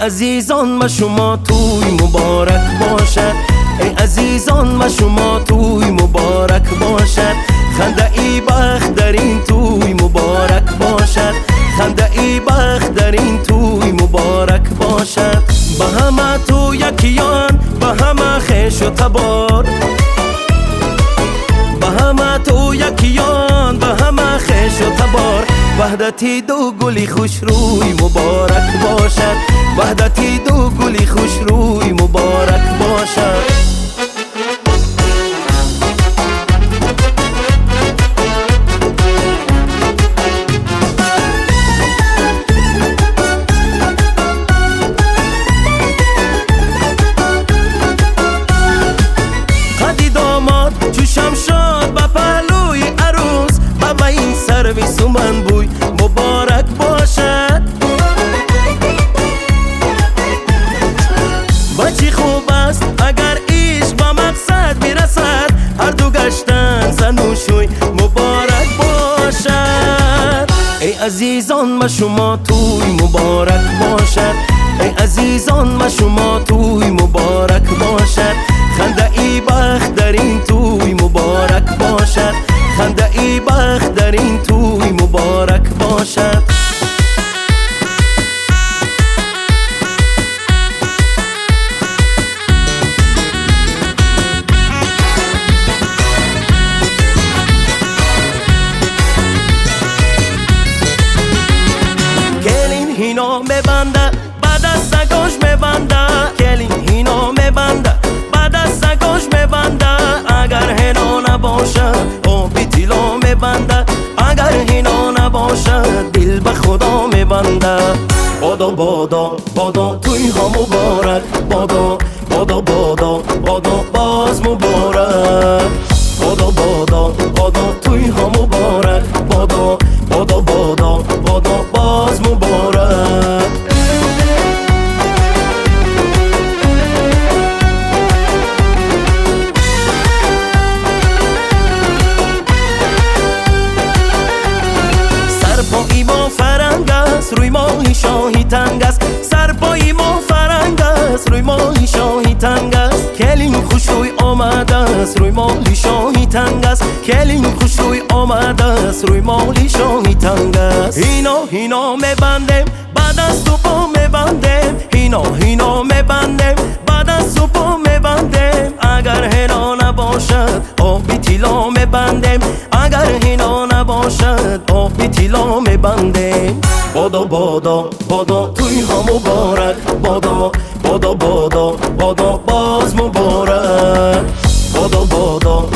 عزیزان و شما توی مبارک باشد. ای عزیزان و شما توی مبارک باشد. خنده ای بخت در این توی مبارک باشد. خنده ای بخت در این توی مبارک باشد. به همه تو یکیان، به همه خویش و تبار، به همه تو یکیان، به همه خویش و تبار. وحدتی دو گلی خوش روی مبارک باشد. وحدتی دو گلی خوش روی مبارک باشد. شمشاد با پهلوی عروس، با این سرویس و من بوی مبارک باشد. با چی خوب است اگر عشق با مقصد میرسد، هر دو گشتن زن و شوی مبارک باشد. ای عزیزان و شما توی مبارک باشد. ای عزیزان و شما توی مبارک باشد. خنده ای بخت در این توی مبارک باشد. خنده ای بخت در این توی مبارک باشد. کلین هینا میبنده بعد از سگاش میبنده. کلین هینا میبنده بعد از سگاش میبنده. اگر هینا نباشد آبی تیلا میبنده. اگر هینا نباشد دل به خدا میبنده. بادا بادا بادا توی ها مبارک. بادا بادا بادا بادا باز مبارک. بادا بادا بادا توی ها مبارک. بادا بادا بادا بادا باز مبارک. سرپایی ما فرنگ است روی ماهی شاهی تنگ است. سرپایی ما فرنگ است روی ماهی شاهی تنگ است. کلین خوشوی آمده است روی ماهی شاهی تنگ است. کلین خوشوی آمده است روی ماهی شاهی تنگ است. هینا میبندیم بعد از تو پا میبندیم. هینا میبندیم بعد از تو پا میبندیم. اگر هینا نباشد آبی تیلا میبندیم. اگر هینا نباشد آبی تیلا میبندیم. بادا بادا بادا توی ها مبارک. بادا بادا بادا بادا باز مبارک. بادا بادا